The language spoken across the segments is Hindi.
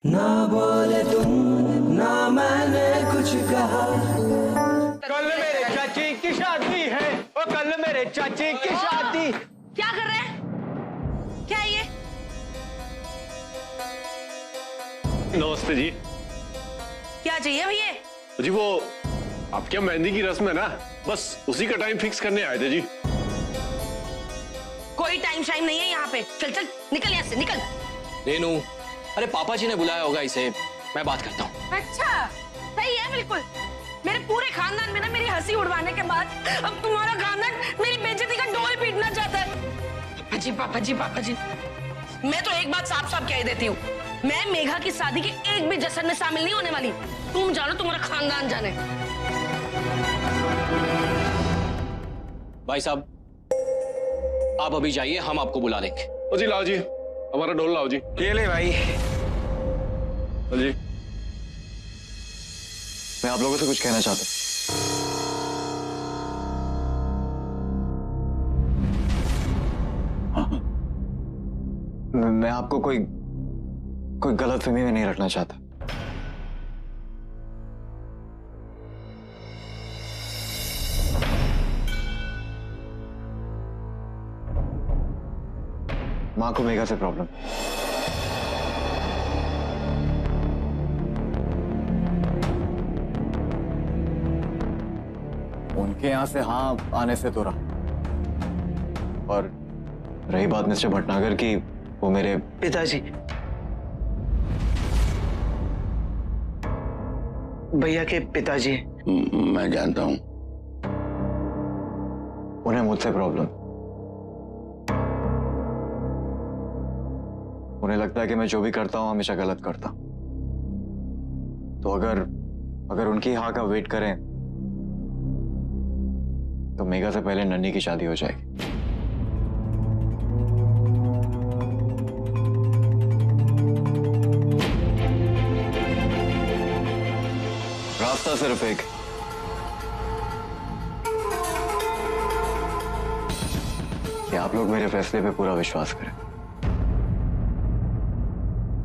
ना बोले तुम, ना मैंने कुछ कहा। कल मेरे चाची की शादी है, ओ कल मेरे चाची की शादी। क्या कर रहे हैं? क्या है ये? नमस्ते जी। क्या चाहिए भैया? जी वो आपके यहाँ मेहंदी की रस्म है ना, बस उसी का टाइम फिक्स करने आए थे जी। कोई टाइम शाइम नहीं है यहाँ पे। चल चल निकल यहाँ से, निकल। रेनू, अरे पापा जी ने बुलाया होगा इसे, मैं बात करता हूँ। अच्छा सही है, बिल्कुल। मेरे पूरे खानदान में ना मेरी हंसी उड़वाने के बाद अब तुम्हारा खानदान मेरी बेइज्जती का डोल पीटना चाहता है। पापा जी, पापा जी, पापा जी, मैं तो एक बात साफ साफ कह देती हूँ, मैं मेघा की शादी के एक भी जश्न में शामिल नहीं होने वाली। तुम जानो, तुम्हारा खानदान जाने। भाई साहब, आप अभी जाइए, हम आपको बुला लेंगे। ओ जी लाओ जी, हमारा ढोल लाओ जी। ये ले भाई। ओ जी, मैं आप लोगों से कुछ कहना चाहता हूं। मैं आपको कोई गलतफहमी में नहीं रखना चाहता। मां को मेघा से प्रॉब्लम। उनके यहां से हाँ आने से तो रहा, और रही बात मिस्टर भटनागर की, वो मेरे पिताजी, भैया के पिताजी हैं। मैं जानता हूं। उन्हें मुझसे प्रॉब्लम। उन्हें लगता है कि मैं जो भी करता हूं हमेशा गलत करता हूं। तो अगर उनकी हाँ का वेट करें तो मेघा से पहले नन्ही की शादी हो जाएगी। रास्ता सिर्फ एक, कि आप लोग मेरे फैसले पे पूरा विश्वास करें।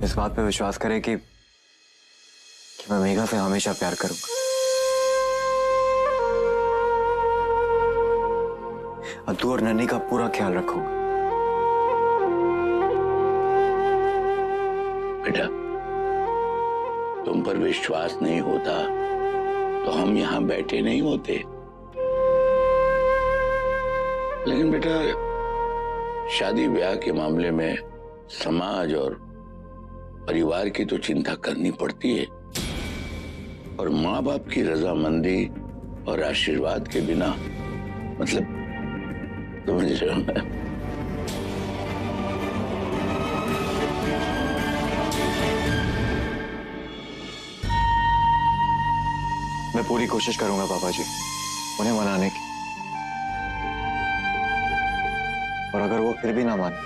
इस बात पे विश्वास करें कि मैं मेघा से हमेशा प्यार करूंगा, अद्दू और नन्ही का पूरा ख्याल रखूंगा। बेटा, तुम पर विश्वास नहीं होता तो हम यहां बैठे नहीं होते। लेकिन बेटा, शादी ब्याह के मामले में समाज और परिवार की तो चिंता करनी पड़ती है, और माँ बाप की रजामंदी और आशीर्वाद के बिना, मतलब समझ रहे हो ना? मैं पूरी कोशिश करूंगा पापा जी उन्हें मनाने की, और अगर वो फिर भी ना माने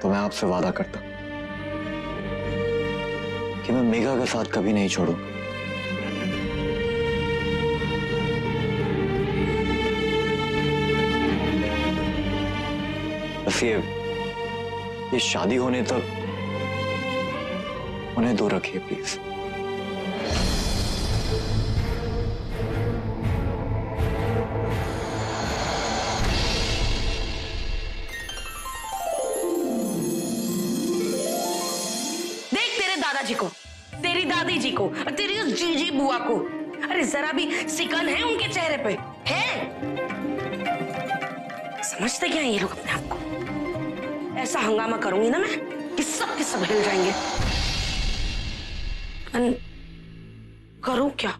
तो मैं आपसे वादा करता हूं कि मैं मेघा का साथ कभी नहीं छोड़ूंगा। बस ये शादी होने तक उन्हें दूर रखिए प्लीज। दादाजी को, तेरी दादी जी को, और तेरी उस जीजी बुआ को, अरे जरा भी सिकन है उनके चेहरे पे है? समझते क्या है ये लोग अपने आप को? ऐसा हंगामा करूंगी ना मैं कि सब के सब हिल जाएंगे। करूं क्या?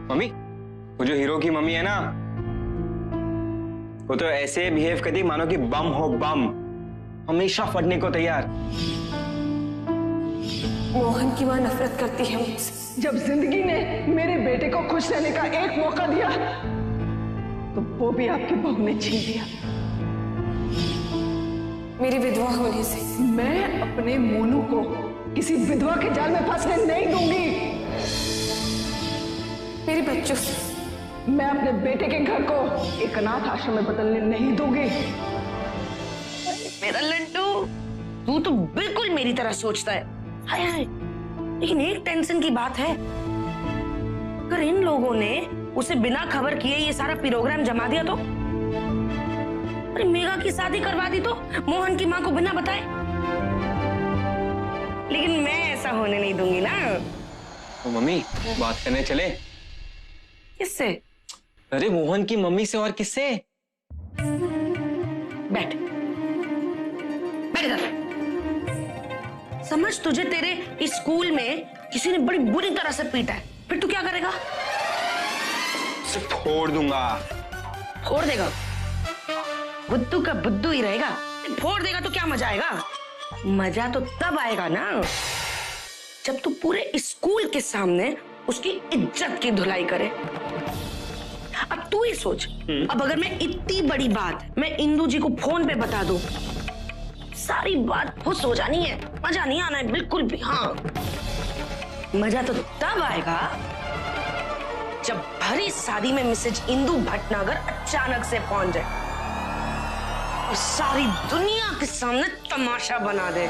मम्मी, वो जो हीरो की मम्मी है ना, वो तो ऐसे बिहेव करती मानो कि बम हो, बम, हमेशा फटने को तैयार। मोहन की मां नफरत करती है मुझसे। जब जिंदगी ने मेरे बेटे को खुश रहने का एक मौका दिया तो वो भी आपकी बहू ने छीन लिया। मेरी विधवा होने से मैं अपने मोनू को किसी विधवा के जाल में फंसने नहीं दूंगी। मेरे बच्चों से मैं अपने बेटे के घर को एक अनाथ आश्रम में बदलने नहीं दूंगी। मेरा लड्डू, तू तो बिल्कुल मेरी तरह सोचता है। हाय हाय, लेकिन एक टेंशन की बात है, अगर इन लोगों ने उसे बिना खबर किए ये सारा प्रोग्राम जमा दिया तो, अरे मेघा की शादी करवा दी तो मोहन की माँ को बिना बताए। लेकिन मैं ऐसा होने नहीं दूंगी ना। तो मम्मी बात करने चले? किससे? अरे मोहन की मम्मी से। और किससे? बैठ बैठ इधर। समझ, तुझे तेरे इस स्कूल में किसी ने बड़ी बुरी तरह से पीटा है, फिर तू क्या करेगा? फोड़ दूंगा। फोड़ देगा? बुद्धू का बुद्धू ही रहेगा। फोड़ देगा तो क्या मजा आएगा? मजा तो तब आएगा ना जब तू पूरे स्कूल के सामने उसकी इज्जत की धुलाई करे। अब तू ही सोच, अब अगर मैं इतनी बड़ी बात मैं इंदू जी को फोन पे बता दूं, सारी बात फुस हो जानी है, मजा नहीं आना है बिल्कुल भी। हाँ, मजा तो तब आएगा जब भरी शादी में मिसेज इंदू भटनागर अचानक से पहुंच जाए और सारी दुनिया के सामने तमाशा बना दे।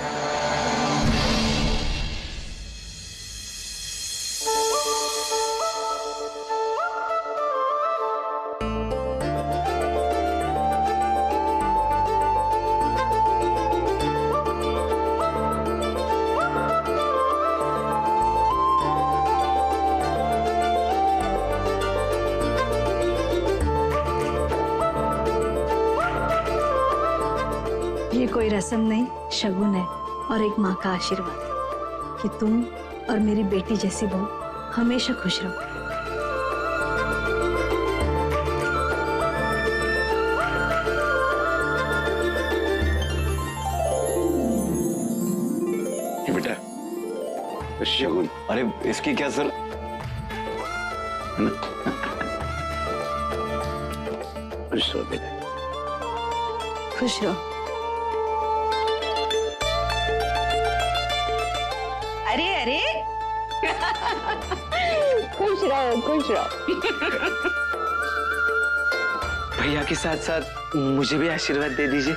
ये कोई रस्म नहीं, शगुन है और एक माँ का आशीर्वाद कि तुम और मेरी बेटी जैसी बहू हमेशा खुश रहो। ये बेटा शगुन। अरे इसकी क्या सर? खुश रहो बेटा। खुश रहो। अरे अरे खुश रहो खुश रहो। भैया के साथ साथ मुझे भी आशीर्वाद दे दीजिए।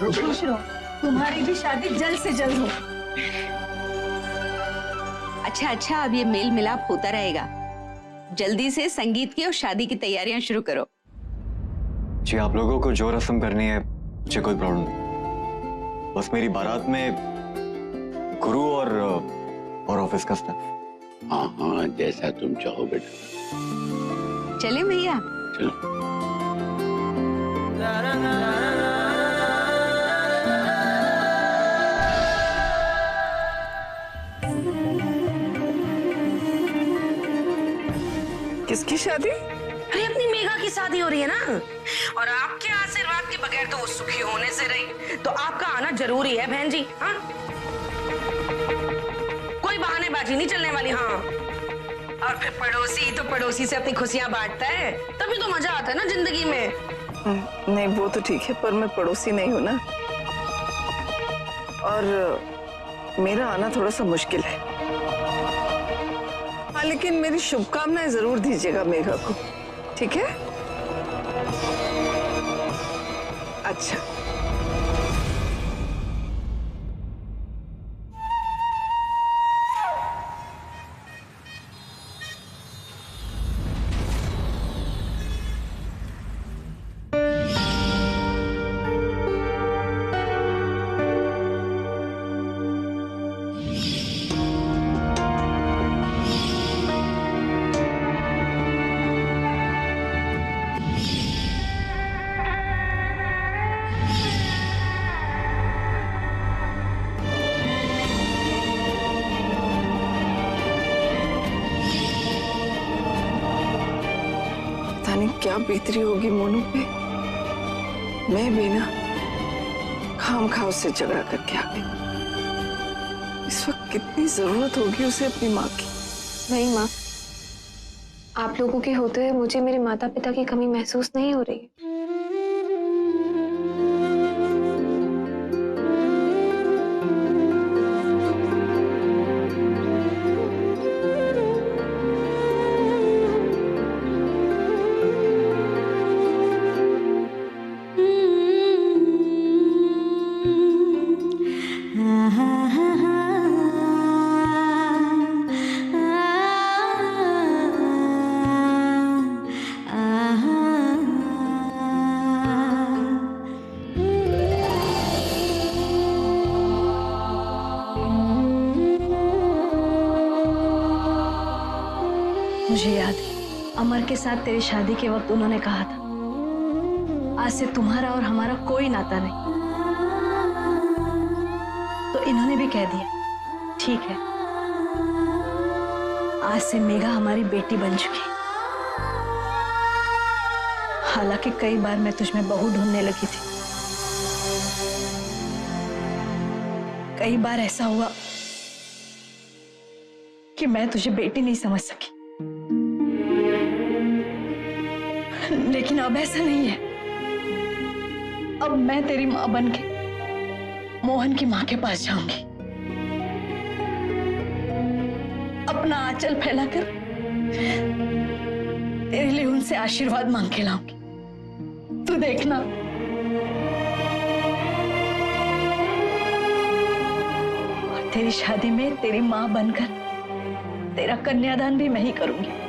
खुश रहो, तुम्हारी भी शादी जल्द से जल्द हो। अच्छा, अब ये मेल मिलाप होता रहेगा। जल्दी से संगीत की और शादी की तैयारियां शुरू करो। जी, आप लोगों को जो रस्म करनी है मुझे कोई प्रॉब्लम नहीं। बस मेरी बारात में गुरु और ऑफिस का स्टाफ। हाँ हाँ, जैसा तुम चाहो बेटा। चले भैया? चलो। किसकी शादी? अरे अपनी मेघा की शादी हो रही है ना, और आपके आशीर्वाद के बगैर तो वो सुखी होने से रही, तो आपका आना जरूरी है बहन जी। हाँ, कोई बहानेबाजी नहीं चलने वाली। हाँ, और फिर पड़ोसी तो पड़ोसी से अपनी खुशियां बांटता है, तभी तो मजा आता है ना जिंदगी में। नहीं वो तो ठीक है, पर मैं पड़ोसी नहीं हूँ ना, और मेरा आना थोड़ा सा मुश्किल है। हाँ, लेकिन मेरी शुभकामनाएं जरूर दीजिएगा मेघा को, ठीक है? अच्छा। क्या बीतरी होगी मोनू पे। मैं भी ना खामखा उससे झगड़ा करके आ गई। इस वक्त कितनी जरूरत होगी उसे अपनी माँ की। नहीं माँ, आप लोगों के होते हुए मुझे मेरे माता पिता की कमी महसूस नहीं हो रही है। मुझे याद है, अमर के साथ तेरी शादी के वक्त उन्होंने कहा था, आज से तुम्हारा और हमारा कोई नाता नहीं। तो इन्होंने भी कह दिया, ठीक है, आज से मेघा हमारी बेटी बन चुकी। हालांकि कई बार मैं तुझमें बहू ढूंढने लगी थी, कई बार ऐसा हुआ कि मैं तुझे बेटी नहीं समझ सकी, लेकिन अब ऐसा नहीं है। अब मैं तेरी मां बनके मोहन की मां के पास जाऊंगी, अपना आंचल फैलाकर तेरे लिए उनसे आशीर्वाद मांग के लाऊंगी। तू देखना, और तेरी शादी में तेरी मां बनकर तेरा कन्यादान भी मैं ही करूंगी।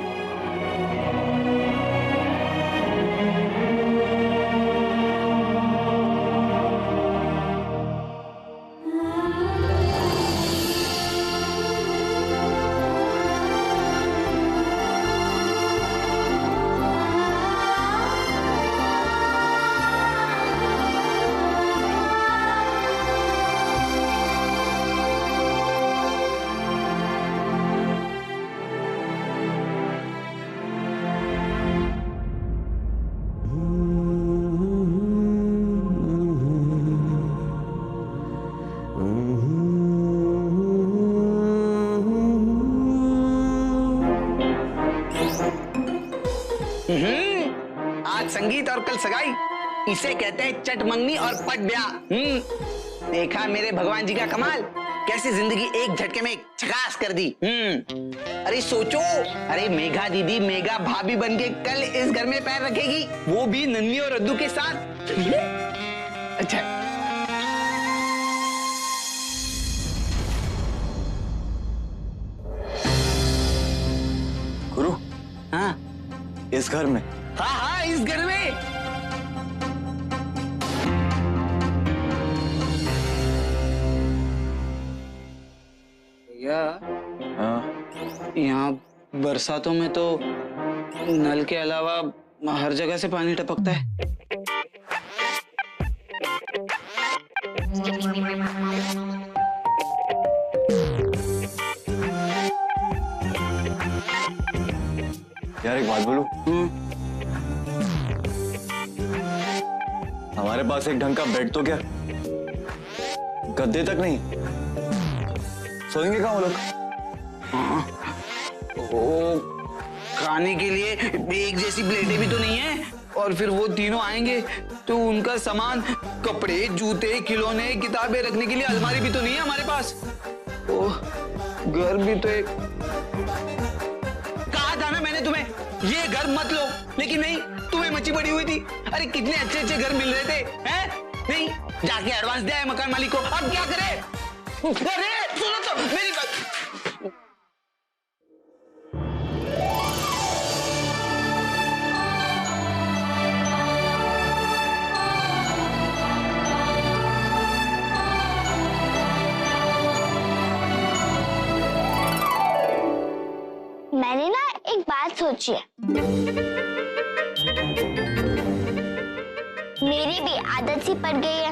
आज संगीत और कल सगाई, इसे कहते हैं चट मंगनी और पट ब्याह। देखा मेरे भगवान जी का कमाल, कैसी जिंदगी एक झटके में झकास कर दी। अरे सोचो, अरे मेघा दीदी मेघा भाभी बनके कल इस घर में पैर रखेगी, वो भी नन्ही और रद्दू के साथ। अच्छा, गुरु, हाँ इस घर में? हाँ हाँ, इस घर में। भैया, यहाँ बरसातों में तो नल के अलावा हर जगह से पानी टपकता है। यार एक बात बोलूं? हमारे पास एक ढंग का बेड तो क्या, गद्दे तक नहीं, सोएंगे कहाँ वो लोग? वो खाने के लिए एक जैसी प्लेटें भी तो नहीं है, और फिर वो तीनों आएंगे तो उनका सामान, कपड़े, जूते, खिलौने, किताबें रखने के लिए अलमारी भी तो नहीं है हमारे पास। ओ, घर भी तो एक, कहा था ना मैंने तुम्हें ये घर मत लो, लेकिन नहीं, तुम्हें मची पड़ी हुई थी। अरे कितने अच्छे अच्छे घर मिल रहे थे, हैं? नहीं, जाके एडवांस दिया है मकान मालिक को, अब क्या करे? अरे सुनो तो मेरी बात। मैंने ना एक बात सोची है, मेरी भी आदत सी पड़ गई है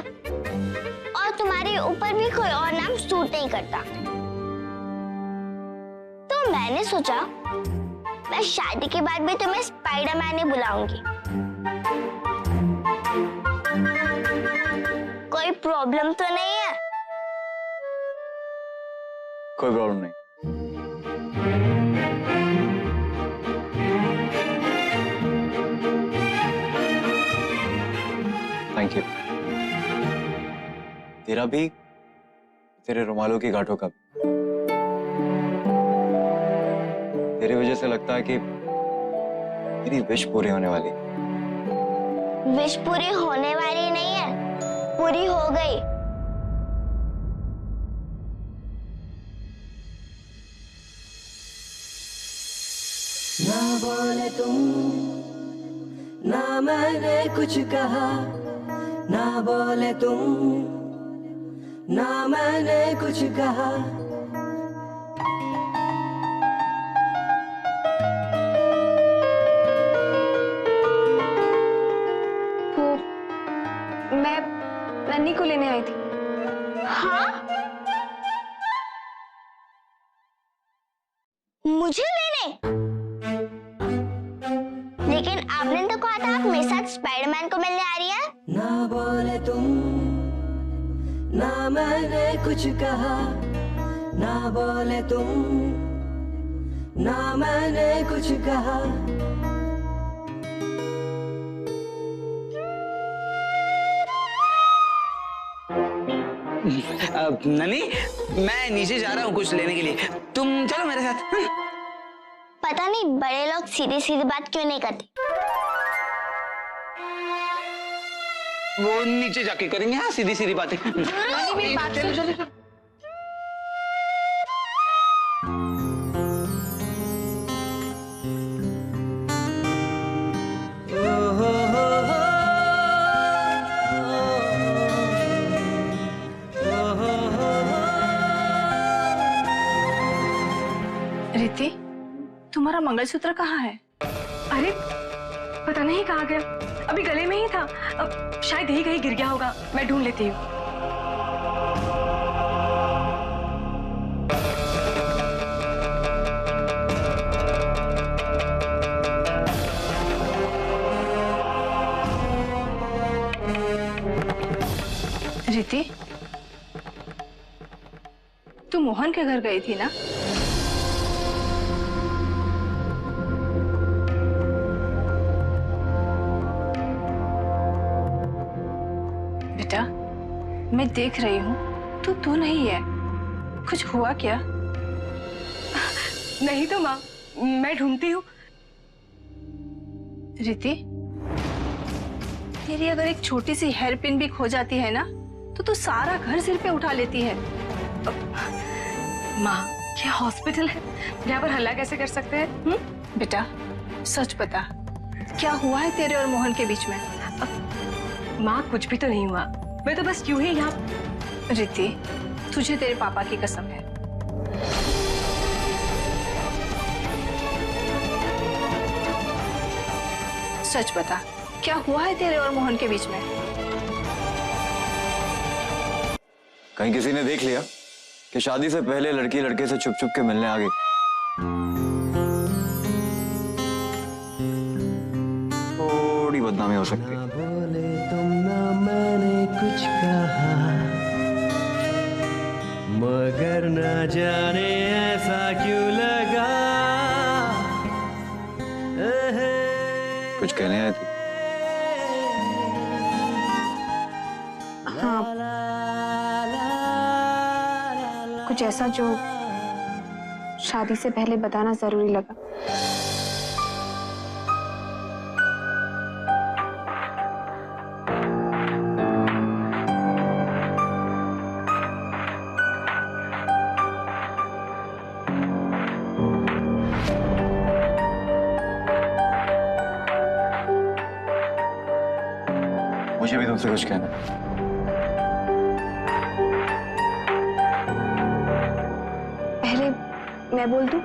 और तुम्हारे ऊपर भी कोई और नाम सूट नहीं करता, तो मैंने सोचा मैं शादी के बाद भी तुम्हें स्पाइडरमैन ही बुलाऊंगी। कोई प्रॉब्लम तो नहीं है? कोई प्रॉब्लम नहीं। Thank you. तेरा भी, तेरे रुमालों की गांठों का भी। तेरी वजह से लगता है कि मेरी विश पूरी होने वाली। विश पूरी होने वाली नहीं है, पूरी हो गई। ना बोले तुम, ना मैंने कुछ कहा, ना बोले तुम, ना मैंने कुछ कहा। मैं नन्ही को लेने आई थी। हाँ? मुझे लेने? लेकिन आपने तो कहा था आप मेरे साथ स्पाइडरमैन को मिलने आ रही हैं। ना बोले तुम, ना मैंने कुछ कहा, ना बोले तुम, ना मैंने कुछ कहा। ननी, मैं नीचे जा रहा हूँ कुछ लेने के लिए, तुम चलो मेरे साथ। पता नहीं बड़े लोग सीधी सीधी बात क्यों नहीं करते। वो नीचे जाके करेंगे हाँ सीधी सीधी बातें। मेरी बात चलो चलो। रिद्धि, तुम्हारा मंगलसूत्र कहाँ है? अरे पता नहीं कहाँ गया, अभी गले में ही था। अब शायद यही कहीं गिर गया होगा, मैं ढूंढ लेती हूँ। रिद्धि, तू मोहन के घर गई थी ना? बेटा, मैं देख रही हूँ तू नहीं है। कुछ हुआ क्या? नहीं तो माँ, मैं ढूंढती हूँ। रिद्धि, तेरी अगर एक छोटी सी हेयर पिन भी खो जाती है ना तो तू सारा घर सिर पे उठा लेती है। माँ, क्या हॉस्पिटल है, यहाँ पर हल्ला कैसे कर सकते हैं? बेटा सच बता, क्या हुआ है तेरे और मोहन के बीच में? माँ कुछ भी तो नहीं हुआ, मैं तो बस यूं ही यहाँ। रिद्धि, तुझे तेरे पापा की कसम है, सच बता, क्या हुआ है तेरे और मोहन के बीच में? कहीं किसी ने देख लिया कि शादी से पहले लड़की लड़के से छुप छुप के मिलने आ गई? थोड़ी बदनामी हो सकती है। ना बोले तुम, ना मैंने कुछ कहा, मगर न जाने ऐसा क्यों लगा। कुछ कहने आए थे? हाँ, कुछ ऐसा जो शादी से पहले बताना जरूरी लगा। मुझे भी तुमसे कुछ कहना है। पहले मैं बोल दूं?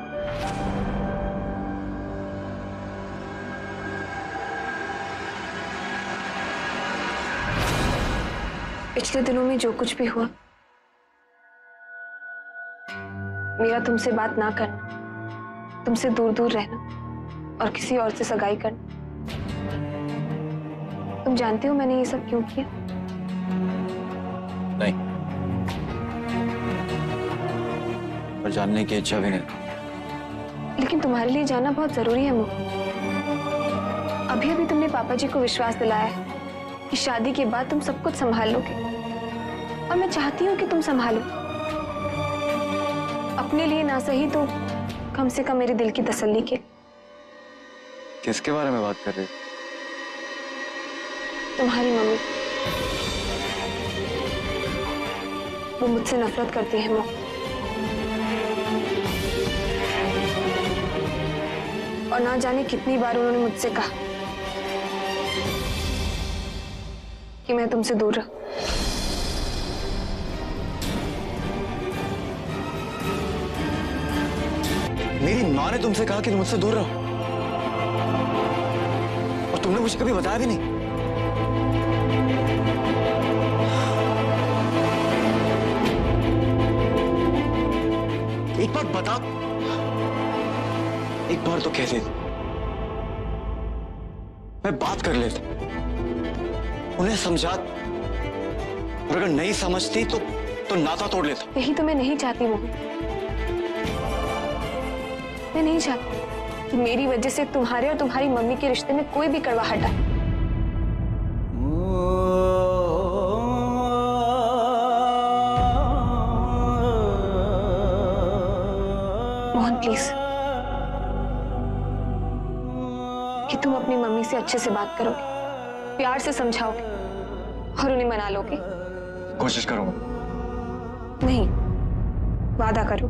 पिछले दिनों में जो कुछ भी हुआ, मेरा तुमसे बात ना करना, तुमसे दूर दूर रहना और किसी और से सगाई करना, तुम जानते हो मैंने ये सब क्यों किया? नहीं, पर जानने की इच्छा भी नहीं। लेकिन तुम्हारे लिए जानना बहुत जरूरी है मोहन। अभी अभी तुमने पापा जी को विश्वास दिलाया है कि शादी के बाद तुम सब कुछ संभाल लोगे, और मैं चाहती हूँ कि तुम संभालो। अपने लिए ना सही तो कम से कम मेरे दिल की तसल्ली के। किसके बारे में बात कर रहे हो? तुम्हारी मम्मी। वो मुझसे नफरत करती है मोहन, और ना जाने कितनी बार उन्होंने मुझसे कहा कि मैं तुमसे दूर रहूं। मेरी माँ ने तुमसे कहा कि तुम मुझसे दूर रहो, और तुमने मुझे कभी बताया भी नहीं। बता, एक बार तो कह दे, मैं बात कर लेता, उन्हें समझा, और अगर नहीं समझती तो नाता तोड़ लेता। यही तो मैं नहीं चाहती मोहन। मैं नहीं चाहती कि मेरी वजह से तुम्हारे और तुम्हारी मम्मी के रिश्ते में कोई भी कड़वाहट आए। मोहन प्लीज, कि तुम अपनी मम्मी से अच्छे से बात करोगे, प्यार से समझाओगे और उन्हें मना लोगे। कोशिश करूंगा। नहीं, वादा करो।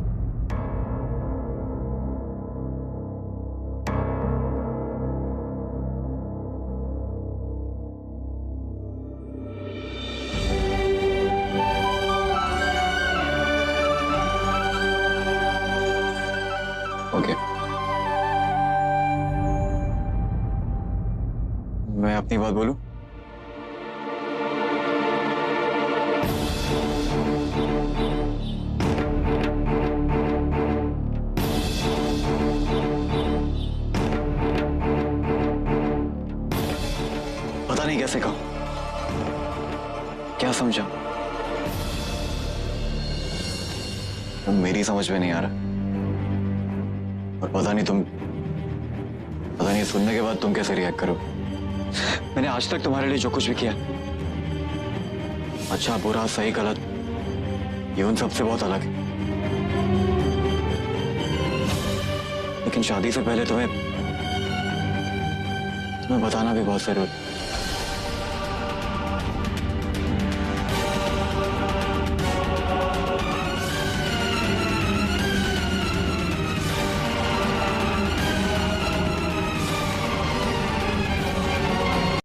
ओके, मैं अपनी बात बोलूं? पता नहीं कैसे कहूं, क्या समझा, मेरी समझ में नहीं आ रहा। और पता नहीं सुनने के बाद तुम कैसे रिएक्ट करोगे। मैंने आज तक तुम्हारे लिए जो कुछ भी किया, अच्छा बुरा सही गलत, ये उन सबसे बहुत अलग है। लेकिन शादी से पहले तुम्हें बताना भी बहुत जरूरी है।